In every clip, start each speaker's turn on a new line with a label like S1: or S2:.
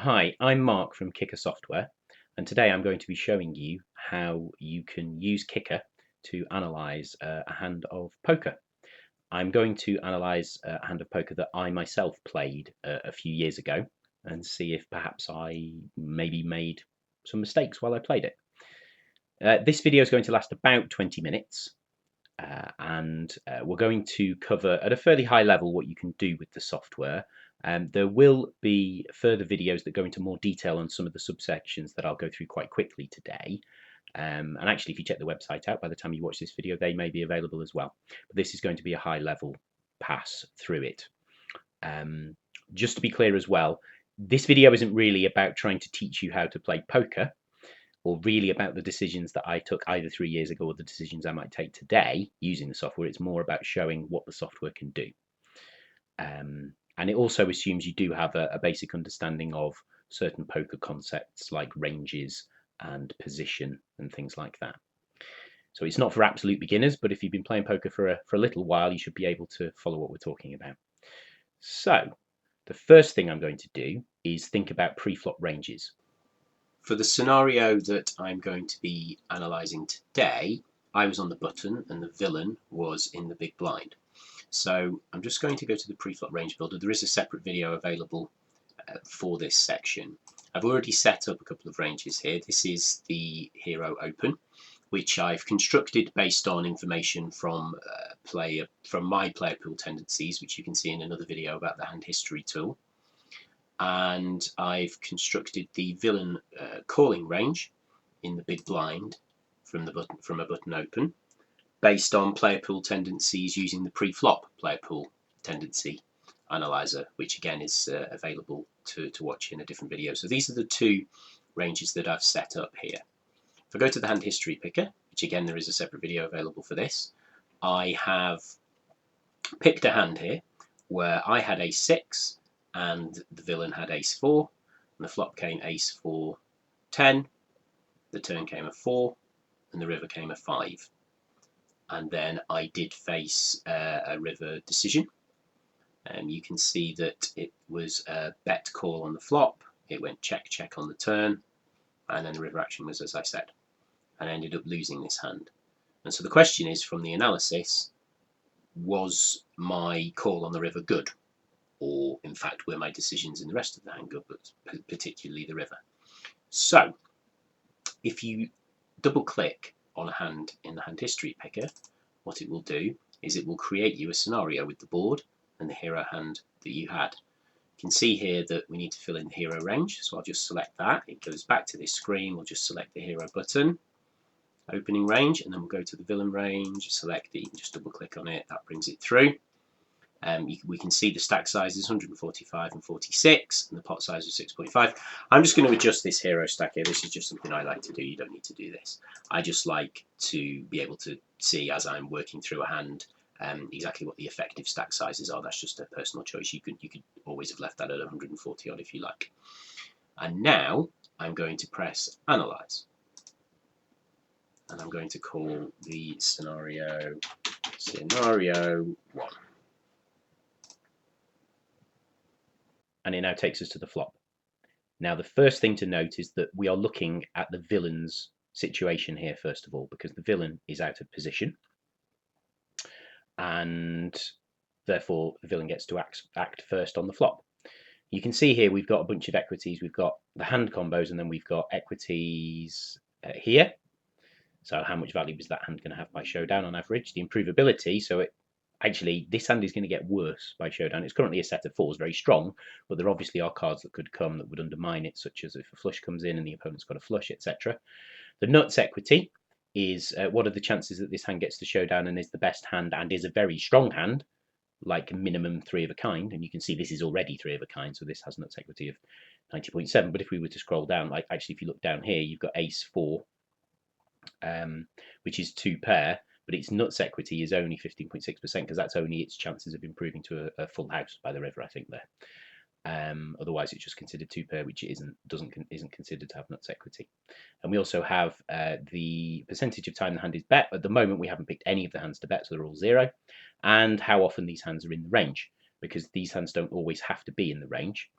S1: Hi, I'm Mark from Kicker Software, and today I'm going to be showing you how you can use Kicker to analyze a hand of poker. I'm going to analyze a hand of poker that I myself played a few years ago and see if perhaps I maybe made some mistakes while I played it. This video is going to last about 20 minutes. And we're going to cover at a fairly high level what you can do with the software. There will be further videos that go into more detail on some of the subsections that I'll go through quite quickly today. And actually, if you check the website out, by the time you watch this video, they may be available as well. But this is going to be a high level pass through it. Just to be clear as well, this video isn't really about trying to teach you how to play poker, or really about the decisions that I took either 3 years ago or the decisions I might take today using the software. It's more about showing what the software can do. And it also assumes you do have a basic understanding of certain poker concepts like ranges and position and things like that. So it's not for absolute beginners, but if you've been playing poker for a little while, you should be able to follow what we're talking about. So the first thing I'm going to do is think about preflop ranges.
S2: For the scenario that I'm going to be analysing today, I was on the button and the villain was in the big blind. So I'm just going to go to the Preflop Range Builder. There is a separate video available for this section. I've already set up a couple of ranges here. This is the Hero Open, which I've constructed based on information from my player pool tendencies, which you can see in another video about the hand history tool. And I've constructed the villain calling range in the big blind from a button open based on player pool tendencies using the pre-flop player pool tendency analyzer, which again is available to watch in a different video. So these are the two ranges that I've set up here. If I go to the hand history picker, which again there is a separate video available for this, I have picked a hand here where I had a6 and the villain had ace4, and the flop came ace4, 10, the turn came a 4, and the river came a 5. And then I did face a river decision. You can see that it was a bet call on the flop, it went check check on the turn, and then the river action was as I said, and I ended up losing this hand. And so the question is, from the analysis, was my call on the river good? Or in fact were my decisions in the rest of the hand good, but particularly the river? So if you double click on a hand in the hand history picker, what it will do is it will create you a scenario with the board and the hero hand that you had. You can see here that we need to fill in the hero range, so I'll just select that. It goes back to this screen. We'll just select the hero button, opening range, and then we'll go to the villain range, select it, you can just double click on it, that brings it through. We can see the stack sizes 145 and 46, and the pot size is 6.5. I'm just going to adjust this hero stack here. This is just something I like to do. You don't need to do this. I just like to be able to see as I'm working through a hand exactly what the effective stack sizes are. That's just a personal choice. You could always have left that at 140 odd if you like. And now I'm going to press Analyze. And I'm going to call the scenario 1.
S1: And it now takes us to the flop. Now, the first thing to note is that we are looking at the villain's situation here, first of all, because the villain is out of position. And therefore, the villain gets to act first on the flop. You can see here we've got a bunch of equities. We've got the hand combos, and then we've got equities here. So how much value is that hand going to have by showdown on average? The improvability, so actually, this hand is going to get worse by showdown. It's currently a set of 4s, very strong, but there obviously are cards that could come that would undermine it, such as if a flush comes in and the opponent's got a flush, etc. The nuts equity is what are the chances that this hand gets to showdown and is the best hand and is a very strong hand, like minimum 3 of a kind. And you can see this is already 3 of a kind, so this has nuts equity of 90.7. But if we were to scroll down, like actually if you look down here, you've got ace 4, which is 2 pair. But its nuts equity is only 15.6% because that's only its chances of improving to a full house by the river, I think there. Otherwise, it's just considered 2 pair, which isn't considered to have nuts equity. And we also have the percentage of time the hand is bet. At the moment, we haven't picked any of the hands to bet, so they're all 0. And how often these hands are in the range, because these hands don't always have to be in the range.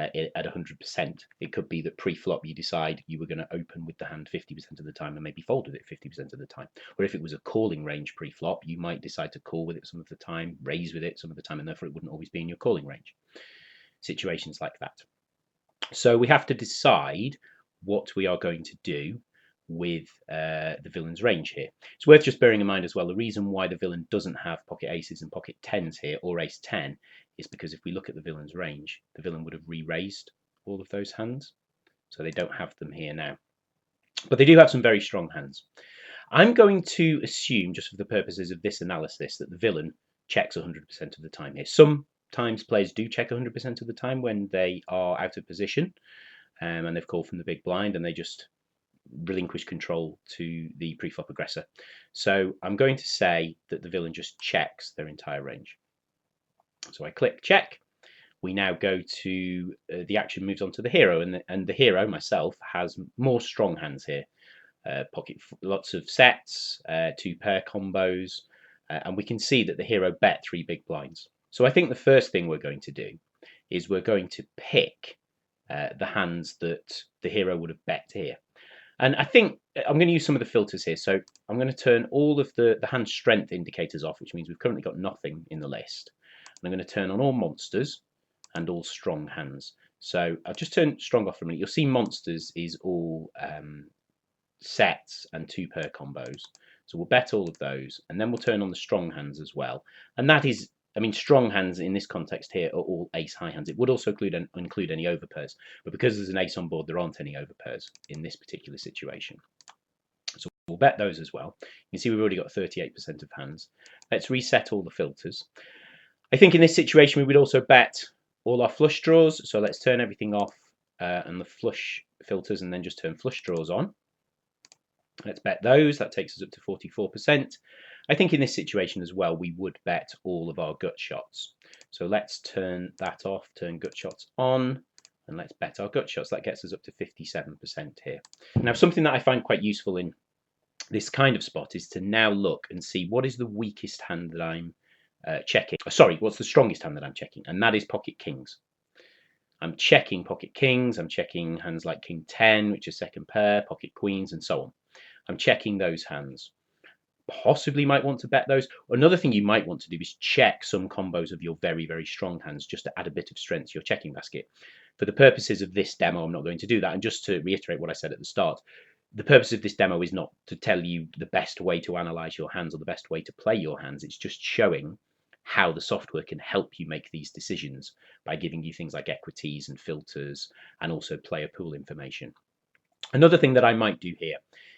S1: at 100%. It could be that pre-flop you decide you were going to open with the hand 50% of the time and maybe fold with it 50% of the time. Or if it was a calling range pre-flop, you might decide to call with it some of the time, raise with it some of the time, and therefore it wouldn't always be in your calling range. Situations like that. So we have to decide what we are going to do with the villain's range here. It's worth just bearing in mind as well, the reason why the villain doesn't have pocket aces and pocket tens here, or ace 10, is because if we look at the villain's range, the villain would have re-raised all of those hands. So they don't have them here now. But they do have some very strong hands. I'm going to assume, just for the purposes of this analysis, that the villain checks 100% of the time here. Sometimes players do check 100% of the time when they are out of position and they've called from the big blind and they just relinquish control to the preflop aggressor. So I'm going to say that the villain just checks their entire range. So I click check. We now go to the action moves on to the hero, and the hero, myself, has more strong hands here. Lots of sets, 2-pair combos, and we can see that the hero bet 3 big blinds. So I think the first thing we're going to do is we're going to pick the hands that the hero would have bet here. And I think I'm going to use some of the filters here. So I'm going to turn all of the hand strength indicators off, which means we've currently got nothing in the list. And I'm going to turn on all monsters and all strong hands. So I'll just turn strong off for a minute. You'll see monsters is all sets and 2-pair combos. So we'll bet all of those, and then we'll turn on the strong hands as well. And that is, I mean, strong hands in this context here are all ace high hands. It would also include any overpairs, but because there's an ace on board, there aren't any overpairs in this particular situation. So we'll bet those as well. You can see we've already got 38% of hands. Let's reset all the filters. I think in this situation we would also bet all our flush draws. So let's turn everything off and the flush filters, and then just turn flush draws on. Let's bet those. That takes us up to 44%. I think in this situation as well, we would bet all of our gut shots. So let's turn that off, turn gut shots on, and let's bet our gut shots. That gets us up to 57% here. Now, something that I find quite useful in this kind of spot is to now look and see what is the weakest hand that I'm checking. Sorry, what's the strongest hand that I'm checking? And that is pocket kings. I'm checking pocket kings. I'm checking hands like king 10, which is second pair, pocket queens, and so on. I'm checking those hands. Possibly might want to bet those. Another thing you might want to do is check some combos of your very, very strong hands just to add a bit of strength to your checking basket. For the purposes of this demo, I'm not going to do that. And just to reiterate what I said at the start, the purpose of this demo is not to tell you the best way to analyze your hands or the best way to play your hands. It's just showing how the software can help you make these decisions by giving you things like equities and filters and also player pool information. Another thing that I might do here,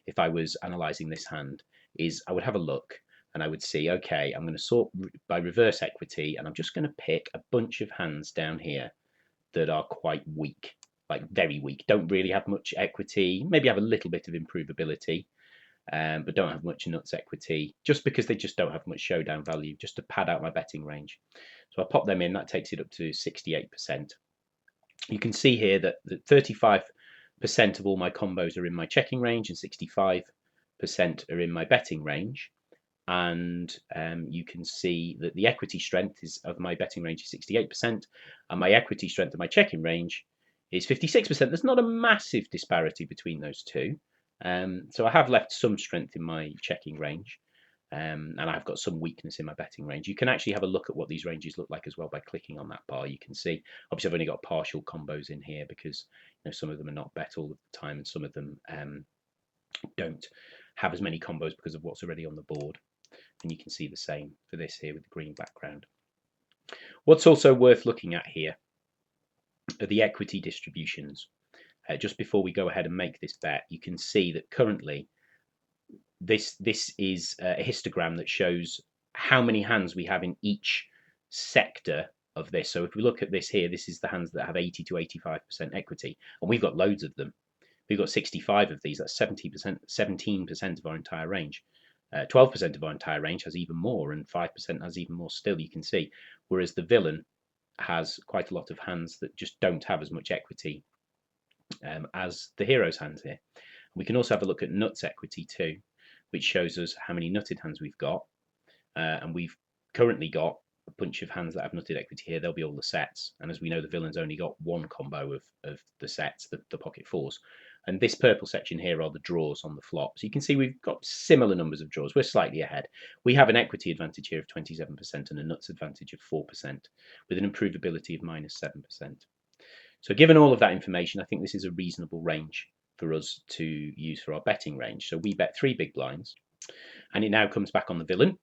S1: if I was analyzing this hand, is I would have a look and I would see, okay, I'm going to sort by reverse equity, and I'm just going to pick a bunch of hands down here that are quite weak, like very weak, don't really have much equity, maybe have a little bit of improvability, but don't have much nuts equity, just because they just don't have much showdown value, just to pad out my betting range. So I pop them in, that takes it up to 68%. You can see here that 35% of all my combos are in my checking range and 65% are in my betting range. And you can see that the equity strength of my betting range is 68%, and my equity strength of my checking range is 56%. There's not a massive disparity between those two. So I have left some strength in my checking range, and I've got some weakness in my betting range. You can actually have a look at what these ranges look like as well by clicking on that bar. You can see, obviously I've only got partial combos in here because some of them are not bet all of the time, and some of them don't have as many combos because of what's already on the board. And you can see the same for this here with the green background. What's also worth looking at here are the equity distributions. Just before we go ahead and make this bet, you can see that currently this is a histogram that shows how many hands we have in each sector of this. So if we look at this here, this is the hands that have 80 to 85% equity, and we've got loads of them. We've got 65 of these. That's 17% of our entire range. 12% of our entire range has even more, and 5% has even more still, you can see. Whereas the villain has quite a lot of hands that just don't have as much equity as the hero's hands here. We can also have a look at nuts equity too, which shows us how many nutted hands we've got. And we've currently got a bunch of hands that have nutted equity here, they'll be all the sets. And as we know, the villain's only got one combo of the sets, the pocket fours. And this purple section here are the draws on the flop. So you can see we've got similar numbers of draws. We're slightly ahead. We have an equity advantage here of 27% and a nuts advantage of 4%, with an improvability of -7%. So given all of that information, I think this is a reasonable range for us to use for our betting range. So we bet 3 big blinds, and it now comes back on the villain.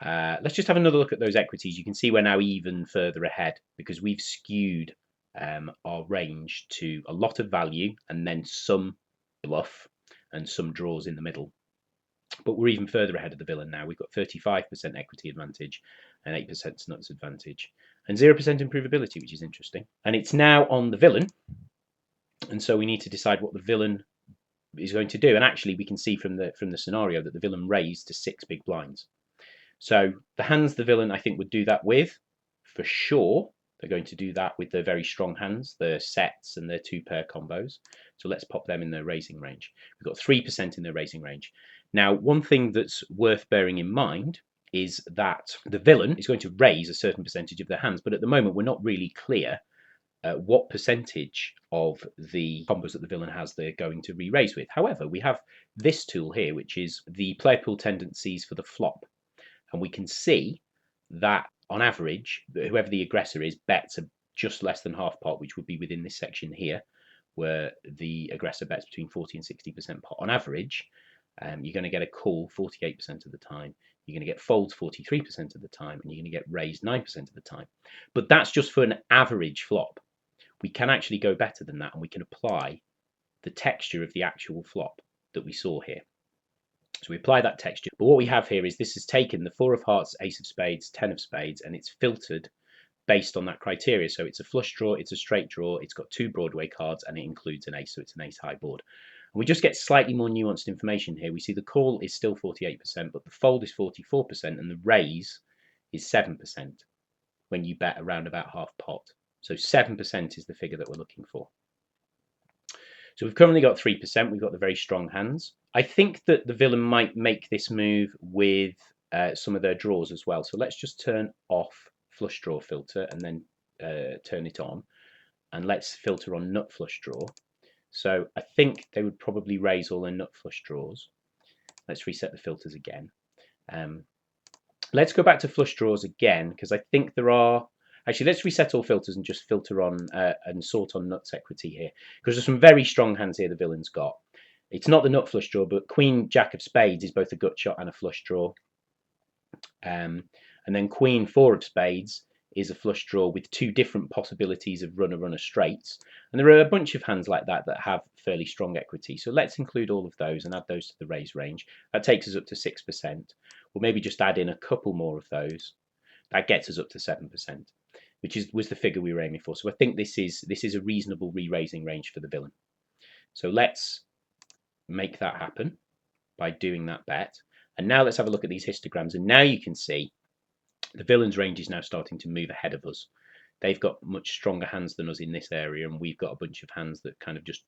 S1: Let's just have another look at those equities. You can see we're now even further ahead because we've skewed our range to a lot of value and then some bluff and some draws in the middle. But we're even further ahead of the villain now. We've got 35% equity advantage and 8% nuts advantage and 0% improvability, which is interesting. And it's now on the villain. And so we need to decide what the villain is going to do. And actually, we can see from the scenario that the villain raised to 6 big blinds. So the hands the villain, I think, would do that with, for sure. They're going to do that with their very strong hands, their sets and their 2-pair combos. So let's pop them in their raising range. We've got 3% in their raising range. Now, one thing that's worth bearing in mind is that the villain is going to raise a certain percentage of their hands, but at the moment we're not really clear what percentage of the combos that the villain has they're going to re-raise with. However, we have this tool here, which is the player pool tendencies for the flop. And we can see that on average, whoever the aggressor is bets just less than half pot, which would be within this section here, where the aggressor bets between 40 and 60% pot. On average, you're going to get a call 48% of the time. You're going to get folds 43% of the time, and you're going to get raised 9% of the time. But that's just for an average flop. We can actually go better than that, and we can apply the texture of the actual flop that we saw here. So we apply that texture. But what we have here is this has taken the 4 of hearts, ace of spades, 10 of spades, and it's filtered based on that criteria. So it's a flush draw, it's a straight draw, it's got 2 Broadway cards, and it includes an ace, so it's an ace high board. And we just get slightly more nuanced information here. We see the call is still 48%, but the fold is 44%, and the raise is 7% when you bet around about half pot. So 7% is the figure that we're looking for. So we've currently got 3%. We've got the very strong hands. I think that the villain might make this move with some of their draws as well. So let's just turn off flush draw filter and then turn it on. And let's filter on nut flush draw. So I think they would probably raise all their nut flush draws. Let's reset the filters again. Let's go back to flush draws again, because I think there are... Actually, let's reset all filters and just filter on and sort on nuts equity here, because there's some very strong hands here the villain's got. It's not the nut flush draw, but Queen Jack of Spades is both a gut shot and a flush draw. And then Queen 4 of Spades is a flush draw with 2 different possibilities of runner straights. And there are a bunch of hands like that that have fairly strong equity. So let's include all of those and add those to the raise range. That takes us up to 6%. We'll maybe just add in a couple more of those. That gets us up to 7%. Which was the figure we were aiming for. So I think this is a reasonable re-raising range for the villain. So let's make that happen by doing that bet. And now let's have a look at these histograms. And now you can see the villain's range is now starting to move ahead of us. They've got much stronger hands than us in this area, and we've got a bunch of hands that kind of just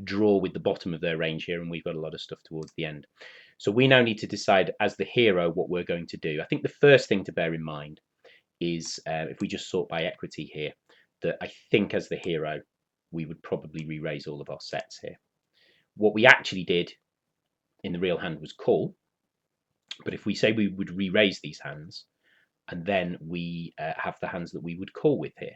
S1: draw with the bottom of their range here, and we've got a lot of stuff towards the end. So we now need to decide as the hero what we're going to do. I think the first thing to bear in mind is if we just sort by equity here, that I think as the hero we would probably re-raise all of our sets here. What we actually did in the real hand was call, but if we say we would re-raise these hands, and then we have the hands that we would call with here,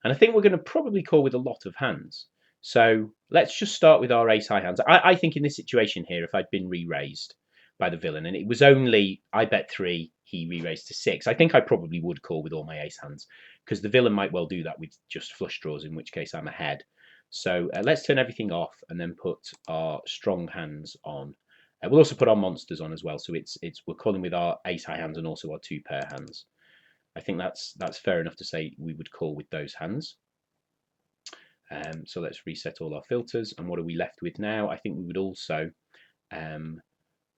S1: and I think we're going to probably call with a lot of hands. So let's just start with our ace high hands. I think in this situation here, if I'd been re-raised by the villain, and it was only, I bet 3, he re-raised to 6, I think I probably would call with all my ace hands, because the villain might well do that with just flush draws, in which case I'm ahead. So let's turn everything off and then put our strong hands on. We'll also put our monsters on as well, so we're calling with our ace high hands and also our 2-pair hands. I think that's fair enough to say we would call with those hands. So let's reset all our filters, and what are we left with now? I think we would also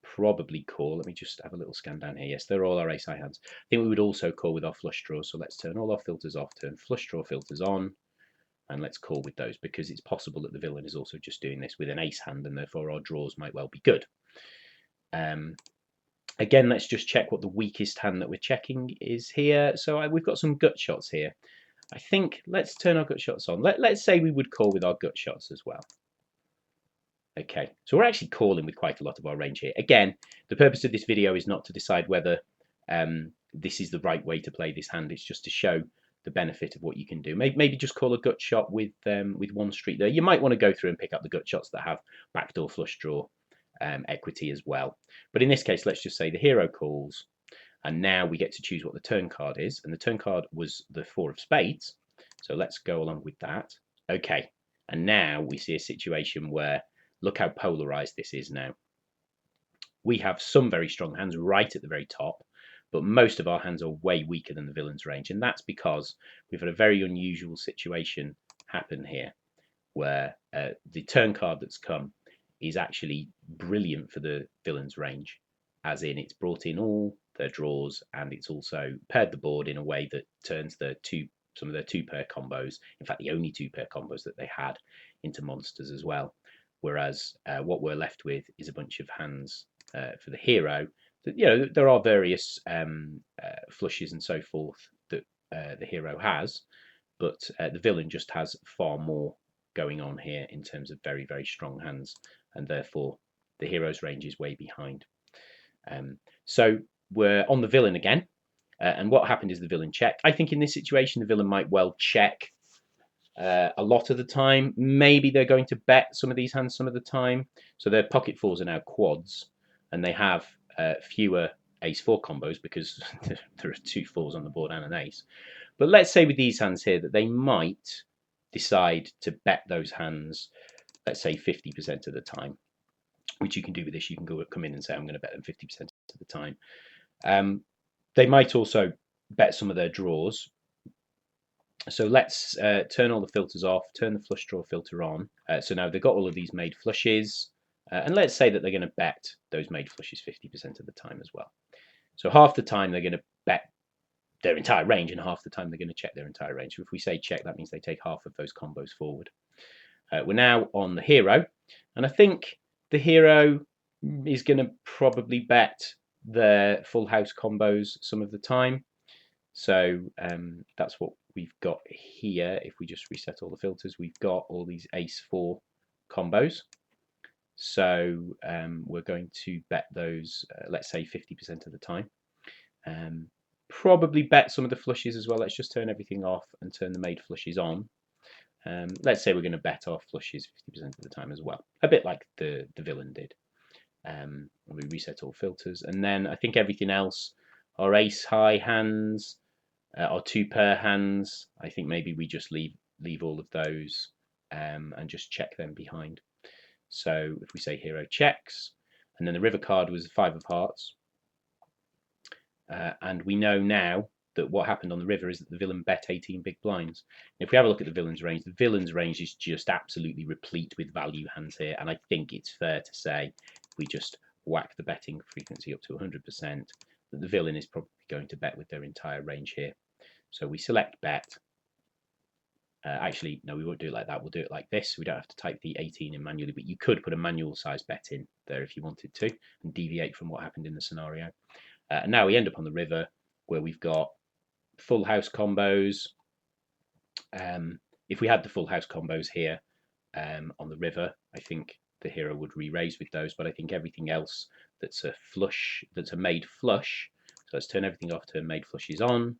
S1: probably call, let me just have a little scan down here. Yes, they're all our ace high hands. I think we would also call with our flush draws, so let's turn all our filters off, turn flush draw filters on, and let's call with those, because it's possible that the villain is also just doing this with an ace hand, and therefore our draws might well be good. Again, let's just check what the weakest hand that we're checking is here. So we've got some gut shots here. I think let's turn our gut shots on. Let's say we would call with our gut shots as well. Okay, so we're actually calling with quite a lot of our range here. Again, the purpose of this video is not to decide whether this is the right way to play this hand. It's just to show the benefit of what you can do. Maybe just call a gut shot with one street there. You might want to go through and pick up the gut shots that have backdoor flush draw equity as well. But in this case, let's just say the hero calls, and now we get to choose what the turn card is. And the turn card was the 4 of spades. So let's go along with that. Okay, and now we see a situation where, look how polarized this is now. We have some very strong hands right at the very top, but most of our hands are way weaker than the villain's range. And that's because we've had a very unusual situation happen here, where the turn card that's come is actually brilliant for the villain's range, as in it's brought in all their draws, and it's also paired the board in a way that turns some of their 2-pair combos, in fact the only 2-pair combos that they had, into monsters as well. Whereas what we're left with is a bunch of hands for the hero. That, there are various flushes and so forth that the hero has, but the villain just has far more going on here in terms of very, very strong hands, and therefore the hero's range is way behind. So we're on the villain again, and what happened is the villain checked. I think in this situation the villain might well check a lot of the time. Maybe they're going to bet some of these hands some of the time. So their pocket fours are now quads, and they have fewer ace-4 combos because there are 2 4s on the board and an ace. But let's say with these hands here that they might decide to bet those hands, let's say 50% of the time, which you can do with this. You can come in and say, I'm going to bet them 50% of the time. They might also bet some of their draws. So let's turn all the filters off, turn the flush draw filter on. So now they've got all of these made flushes, and let's say that they're going to bet those made flushes 50% of the time as well. So half the time they're going to bet their entire range, and half the time they're going to check their entire range. So if we say check, that means they take half of those combos forward. We're now on the hero, and I think the hero is going to probably bet their full house combos some of the time. So that's what we've got here. If we just reset all the filters, we've got all these ace-4 combos. So we're going to bet those, let's say 50% of the time. Probably bet some of the flushes as well. Let's just turn everything off and turn the made flushes on. Let's say we're going to bet our flushes 50% of the time as well, a bit like the villain did. We reset all filters, and then I think everything else, our ace high hands, our 2-pair hands, I think maybe we just leave all of those and just check them behind. So if we say hero checks, and then the river card was 5 of hearts, and we know now that what happened on the river is that the villain bet 18 big blinds. And if we have a look at the villain's range is just absolutely replete with value hands here, and I think it's fair to say, if we just whack the betting frequency up to 100%, that the villain is probably going to bet with their entire range here. So we select bet. Actually, no, we won't do it like that. We'll do it like this. We don't have to type the 18 in manually, but you could put a manual size bet in there if you wanted to and deviate from what happened in the scenario. And now we end up on the river where we've got full house combos. If we had the full house combos here on the river, I think the hero would re-raise with those, but I think everything else that's a flush, that's a made flush, so let's turn everything off, turn made flushes on,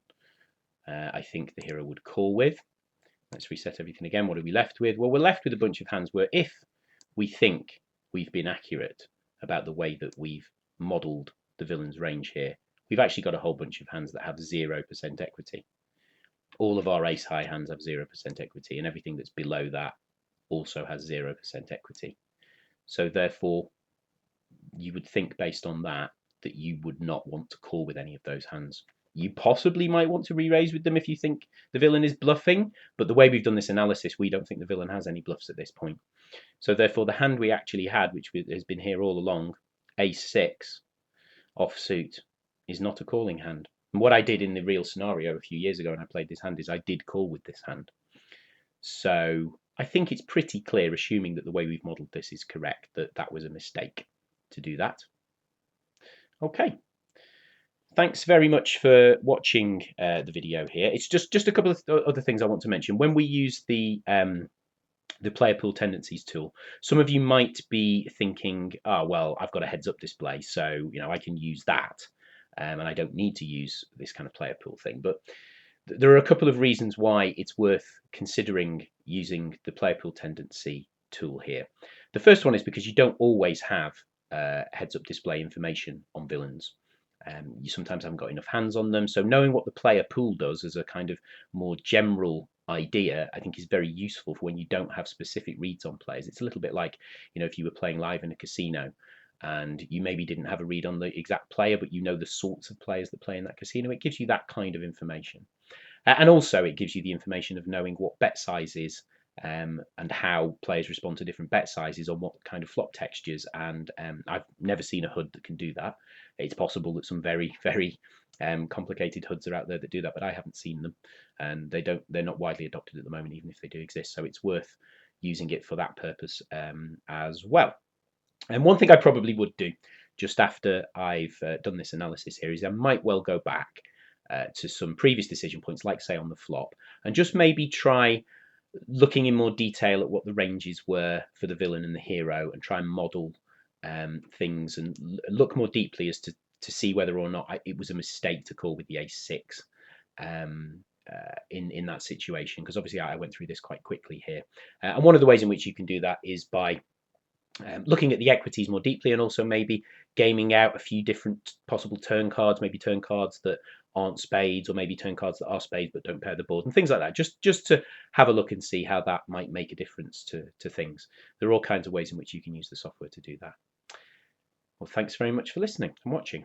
S1: I think the hero would call with. Let's reset everything again. What are we left with? Well, we're left with a bunch of hands where if we think we've been accurate about the way that we've modelled the villain's range here, we've actually got a whole bunch of hands that have 0% equity. All of our ace high hands have 0% equity, and everything that's below that also has 0% equity. So therefore, you would think based on that you would not want to call with any of those hands. You possibly might want to re-raise with them if you think the villain is bluffing, but the way we've done this analysis, we don't think the villain has any bluffs at this point. So therefore, the hand we actually had, which has been here all along, ace-6 offsuit, is not a calling hand. And what I did in the real scenario a few years ago when I played this hand is I did call with this hand. So I think it's pretty clear, assuming that the way we've modelled this is correct, that that was a mistake to do that. Okay. Thanks very much for watching the video here. It's just a couple of other things I want to mention. When we use the player pool tendencies tool, some of you might be thinking, oh, well, I've got a heads up display, so I can use that, and I don't need to use this kind of player pool thing. But there are a couple of reasons why it's worth considering using the player pool tendency tool here. The first one is because you don't always have heads up display information on villains. You sometimes haven't got enough hands on them, so knowing what the player pool does as a kind of more general idea, I think, is very useful for when you don't have specific reads on players. It's a little bit like, if you were playing live in a casino and you maybe didn't have a read on the exact player, but you know the sorts of players that play in that casino. It gives you that kind of information. And also it gives you the information of knowing what bet size is, and how players respond to different bet sizes on what kind of flop textures. And I've never seen a HUD that can do that. It's possible that some very, very complicated HUDs are out there that do that, but I haven't seen them, and they're not widely adopted at the moment, even if they do exist. So it's worth using it for that purpose as well. And one thing I probably would do just after I've done this analysis here is I might well go back to some previous decision points, like say on the flop, and just maybe try looking in more detail at what the ranges were for the villain and the hero, and try and model things and look more deeply as to see whether or not it was a mistake to call with the ace-6 in that situation, because obviously I went through this quite quickly here. And one of the ways in which you can do that is by looking at the equities more deeply, and also maybe gaming out a few different possible turn cards, maybe turn cards that aren't spades, or maybe turn cards that are spades but don't pair the board, and things like that, just to have a look and see how that might make a difference to things. There are all kinds of ways in which you can use the software to do that. Well, thanks very much for listening and watching.